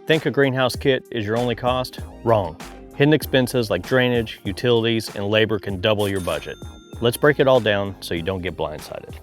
Think a greenhouse kit is your only cost? Wrong. Hidden expenses like drainage, utilities, and labor can double your budget. Let's break it all down so you don't get blindsided.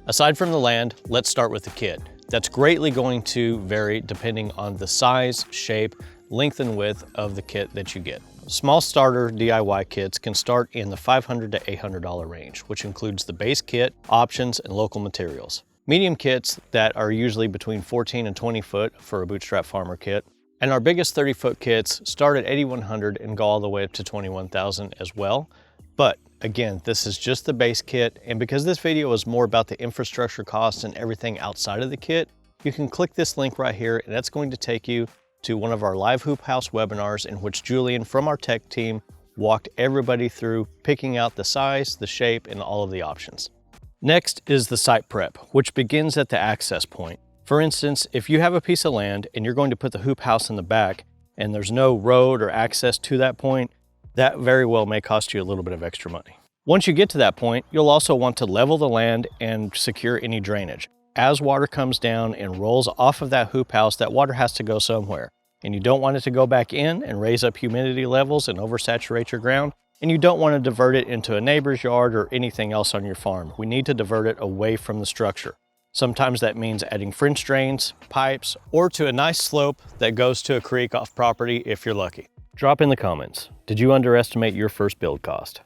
Aside from the land, let's start with the kit. That's greatly going to vary depending on the size, shape, length, and width of the kit that you get. Small starter DIY kits can start in the $500 to $800 range, which includes the base kit, options, and local materials. Medium kits that are usually between 14 and 20 foot for a Bootstrap farmer kit. And our biggest 30-foot kits start at $8,100 and go all the way up to $21,000 as well. But again, this is just the base kit, and because this video is more about the infrastructure costs and everything outside of the kit, you can click this link right here, and that's going to take you to one of our live hoop house webinars in which Julian from our tech team walked everybody through picking out the size, the shape, and all of the options. Next is the site prep, which begins at the access point. For instance, if you have a piece of land and you're going to put the hoop house in the back and there's no road or access to that point, that very well may cost you a little bit of extra money. Once you get to that point, you'll also want to level the land and secure any drainage. As water comes down and rolls off of that hoop house, that water has to go somewhere. And you don't want it to go back in and raise up humidity levels and oversaturate your ground. And you don't want to divert it into a neighbor's yard or anything else on your farm. We need to divert it away from the structure. Sometimes that means adding French drains, pipes, or to a nice slope that goes to a creek off property if you're lucky. Drop in the comments, did you underestimate your first build cost?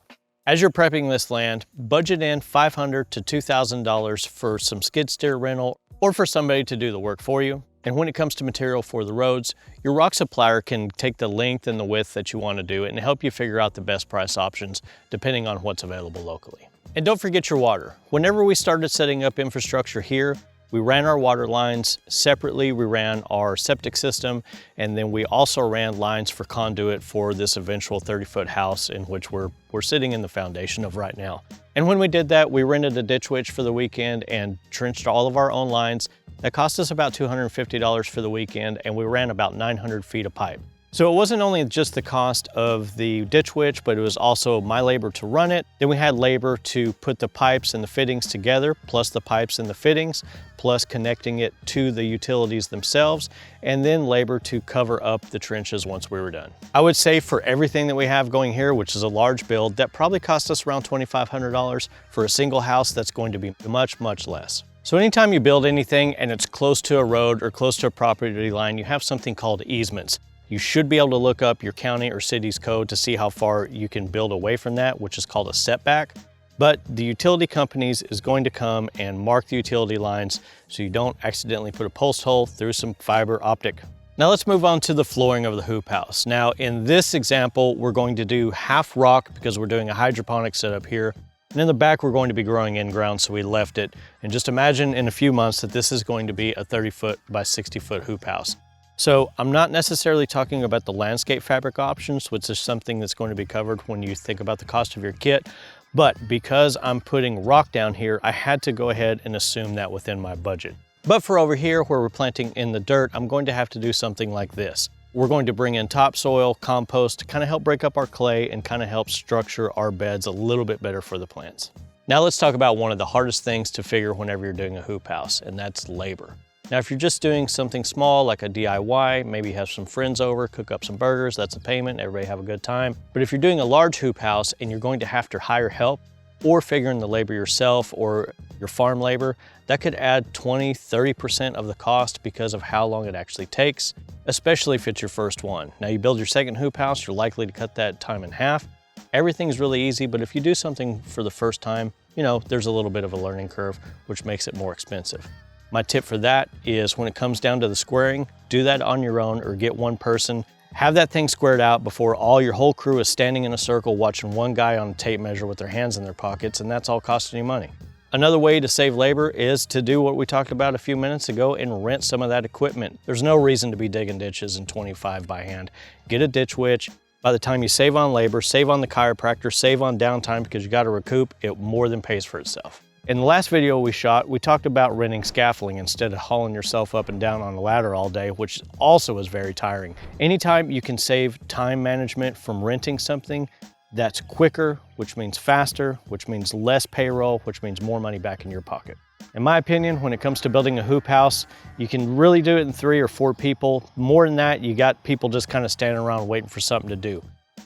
As you're prepping this land, budget in $500 to $2,000 for some skid steer rental or for somebody to do the work for you. And when it comes to material for the roads, your rock supplier can take the length and the width that you want to do and help you figure out the best price options depending on what's available locally. And don't forget your water. Whenever we started setting up infrastructure here, we ran our water lines separately. We ran our septic system, and then we also ran lines for conduit for this eventual 30-foot house in which we're sitting in the foundation of right now. And when we did that, we rented a ditch witch for the weekend and trenched all of our own lines. That cost us about $250 for the weekend, and we ran about 900 feet of pipe. So it wasn't only just the cost of the ditch witch, but it was also my labor to run it. Then we had labor to put the pipes and the fittings together, plus the pipes and the fittings, plus connecting it to the utilities themselves, and then labor to cover up the trenches once we were done. I would say for everything that we have going here, which is a large build, that probably cost us around $2,500. For a single house, that's going to be much, much less. So anytime you build anything and it's close to a road or close to a property line, you have something called easements. You should be able to look up your county or city's code to see how far you can build away from that, which is called a setback. But the utility companies is going to come and mark the utility lines so you don't accidentally put a post hole through some fiber optic. Now let's move on to the flooring of the hoop house. Now in this example, we're going to do half rock because we're doing a hydroponic setup here. And in the back, we're going to be growing in ground, so we left it. And just imagine in a few months that this is going to be a 30-foot by 60-foot hoop house. So I'm not necessarily talking about the landscape fabric options, which is something that's going to be covered when you think about the cost of your kit. But because I'm putting rock down here, I had to go ahead and assume that within my budget. But for over here where we're planting in the dirt, I'm going to have to do something like this. We're going to bring in topsoil, compost to kind of help break up our clay and kind of help structure our beds a little bit better for the plants. Now let's talk about one of the hardest things to figure whenever you're doing a hoop house, and that's labor. Now, if you're just doing something small like a DIY, maybe have some friends over, cook up some burgers, that's a payment, everybody have a good time. But if you're doing a large hoop house and you're going to have to hire help or figure in the labor yourself or your farm labor, that could add 20–30% of the cost because of how long it actually takes, especially if it's your first one. Now you build your second hoop house, you're likely to cut that time in half. Everything's really easy, but if you do something for the first time, you know, there's a little bit of a learning curve, which makes it more expensive. My tip for that is when it comes down to the squaring, do that on your own or get one person. Have that thing squared out before all your whole crew is standing in a circle watching one guy on a tape measure with their hands in their pockets, and that's all costing you money. Another way to save labor is to do what we talked about a few minutes ago and rent some of that equipment. There's no reason to be digging ditches in 25 by hand. Get a ditch witch. By the time you save on labor, save on the chiropractor, save on downtime because you got to recoup, it more than pays for itself. In the last video we shot, we talked about renting scaffolding instead of hauling yourself up and down on a ladder all day, which also is very tiring. Anytime you can save time management from renting something, that's quicker, which means faster, which means less payroll, which means more money back in your pocket. In my opinion, when it comes to building a hoop house, you can really do it in 3 or 4 people. More than that, you got people just kind of standing around waiting for something to do.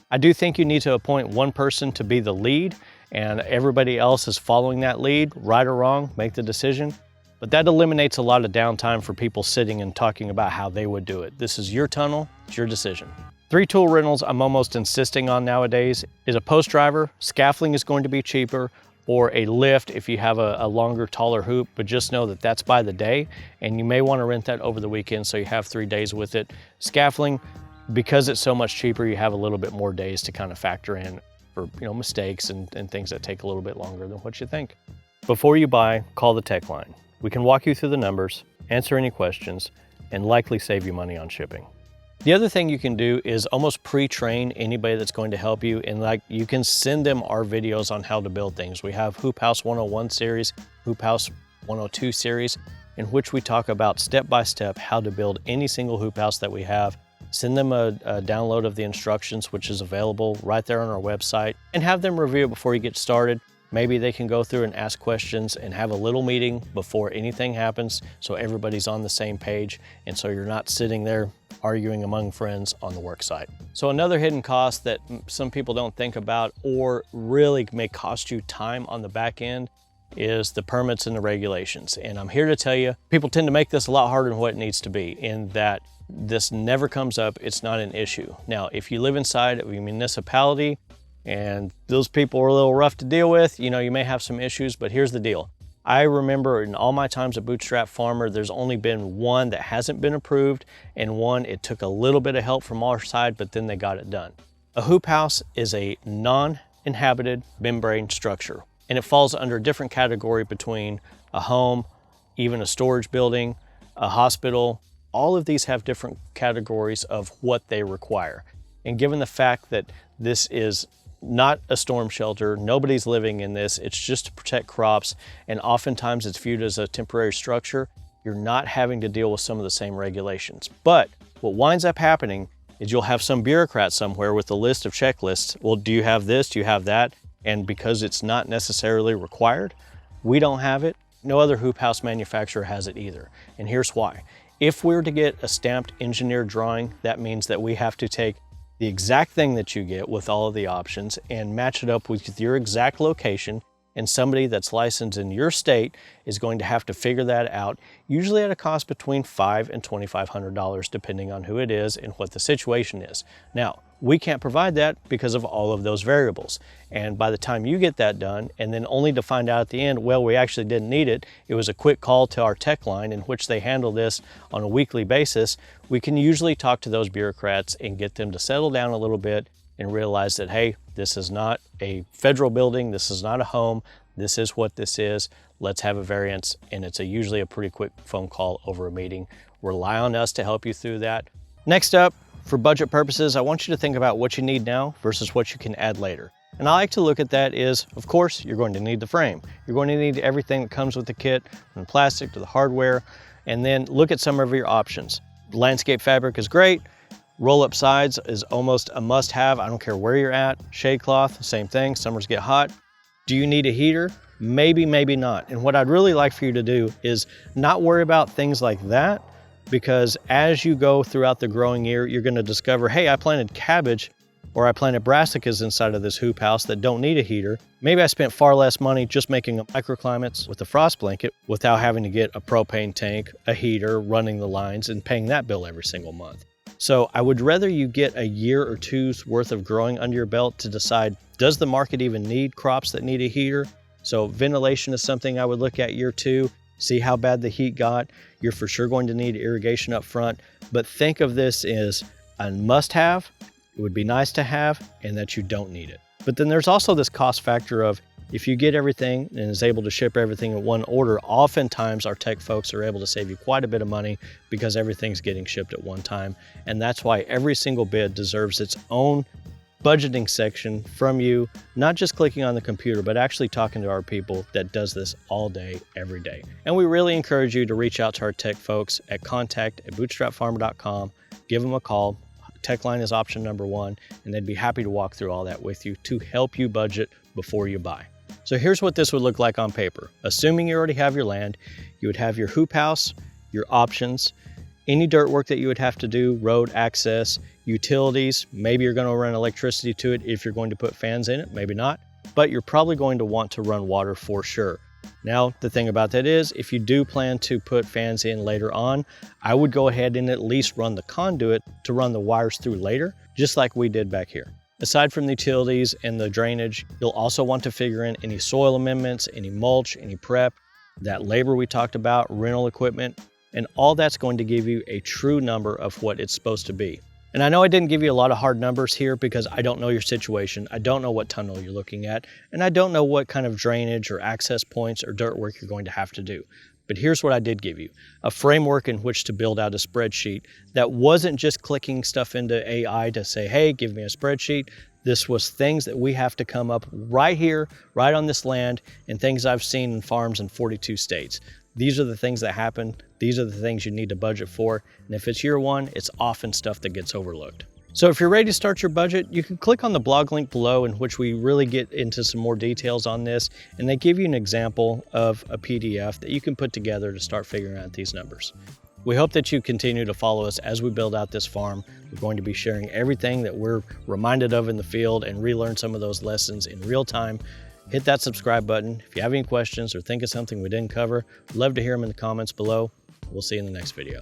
I do think you need to appoint one person to be the lead, and everybody else is following that lead, right or wrong, make the decision. But that eliminates a lot of downtime for people sitting and talking about how they would do it. This is your tunnel, it's your decision. 3 tool rentals I'm almost insisting on nowadays is a post driver, scaffolding is going to be cheaper, or a lift if you have a longer, taller hoop, but just know that that's by the day, and you may want to rent that over the weekend so you have 3 days with it. Scaffolding, because it's so much cheaper, you have a little bit more days to kind of factor in for mistakes and things that take a little bit longer than what you think. Before you buy, call the tech line. We can walk you through the numbers, answer any questions, and likely save you money on shipping. The other thing you can do is almost pre-train anybody that's going to help you, and you can send them our videos on how to build things. We have Hoop House 101 series, Hoop House 102 series, in which we talk about step-by-step how to build any single hoop house that we have. Send them a download of the instructions, which is available right there on our website, and have them review it before you get started. Maybe they can go through and ask questions and have a little meeting before anything happens so everybody's on the same page, and so you're not sitting there arguing among friends on the work site. So another hidden cost that some people don't think about, or really may cost you time on the back end, is the permits and the regulations. And I'm here to tell you, people tend to make this a lot harder than what it needs to be, in that this never comes up, it's not an issue. Now, if you live inside of a municipality and those people are a little rough to deal with, you may have some issues, but here's the deal. I remember in all my times at Bootstrap Farmer, there's only been one that hasn't been approved, and one it took a little bit of help from our side, but then they got it done. A hoop house is a non-inhabited membrane structure, and it falls under a different category between a home, even a storage building, a hospital. All of these have different categories of what they require. And given the fact that this is not a storm shelter, nobody's living in this, it's just to protect crops, and oftentimes it's viewed as a temporary structure, you're not having to deal with some of the same regulations. But what winds up happening is you'll have some bureaucrat somewhere with a list of checklists. Well, do you have this? Do you have that? And because it's not necessarily required, we don't have it. No other hoop house manufacturer has it either. And here's why. If we're to get a stamped engineered drawing, that means that we have to take the exact thing that you get with all of the options and match it up with your exact location, and somebody that's licensed in your state is going to have to figure that out, usually at a cost between $500 and $2,500, depending on who it is and what the situation is. Now, we can't provide that because of all of those variables. And by the time you get that done, and then only to find out at the end, well, we actually didn't need it, it was a quick call to our tech line in which they handle this on a weekly basis, we can usually talk to those bureaucrats and get them to settle down a little bit and realize that, hey, this is not a federal building, this is not a home, this is what this is, let's have a variance, and it's usually a pretty quick phone call over a meeting. Rely on us to help you through that. Next up, for budget purposes, I want you to think about what you need now versus what you can add later. And I like to look at that is, of course, you're going to need the frame. You're going to need everything that comes with the kit, from the plastic to the hardware, and then look at some of your options. Landscape fabric is great. Roll-up sides is almost a must-have. I don't care where you're at. Shade cloth, same thing. Summers get hot. Do you need a heater? Maybe, maybe not. And what I'd really like for you to do is not worry about things like that, because as you go throughout the growing year, you're going to discover, hey, I planted cabbage or I planted brassicas inside of this hoop house that don't need a heater. Maybe I spent far less money just making microclimates with a frost blanket without having to get a propane tank, a heater, running the lines, and paying that bill every single month. So I would rather you get a year or two's worth of growing under your belt to decide, does the market even need crops that need a heater? So ventilation is something I would look at year 2. See how bad the heat got. You're for sure going to need irrigation up front, but think of this as a must-have, it would be nice to have, and that you don't need it. But then there's also this cost factor of, if you get everything and is able to ship everything in one order, oftentimes our tech folks are able to save you quite a bit of money because everything's getting shipped at one time. And that's why every single bid deserves its own budgeting section from you, not just clicking on the computer, but actually talking to our people that does this all day, every day. And we really encourage you to reach out to our tech folks at contact@bootstrapfarmer.com, give them a call. Tech line is option number 1, and they'd be happy to walk through all that with you to help you budget before you buy. So here's what this would look like on paper. Assuming you already have your land, you would have your hoop house, your options, any dirt work that you would have to do, road access, utilities, maybe you're going to run electricity to it if you're going to put fans in it, maybe not, but you're probably going to want to run water for sure. Now, the thing about that is, if you do plan to put fans in later on, I would go ahead and at least run the conduit to run the wires through later, just like we did back here. Aside from the utilities and the drainage, you'll also want to figure in any soil amendments, any mulch, any prep, that labor we talked about, rental equipment, and all that's going to give you a true number of what it's supposed to be. And I know I didn't give you a lot of hard numbers here because I don't know your situation, I don't know what tunnel you're looking at, and I don't know what kind of drainage or access points or dirt work you're going to have to do. But here's what I did give you, a framework in which to build out a spreadsheet that wasn't just clicking stuff into AI to say, hey, give me a spreadsheet. This was things that we have to come up right here, right on this land, and things I've seen in farms in 42 states. These are the things that happen. These are the things you need to budget for. And if it's year one, it's often stuff that gets overlooked. So if you're ready to start your budget, you can click on the blog link below in which we really get into some more details on this. And they give you an example of a PDF that you can put together to start figuring out these numbers. We hope that you continue to follow us as we build out this farm. We're going to be sharing everything that we're reminded of in the field and relearn some of those lessons in real time. Hit that subscribe button. If you have any questions or think of something we didn't cover, we'd love to hear them in the comments below. We'll see you in the next video.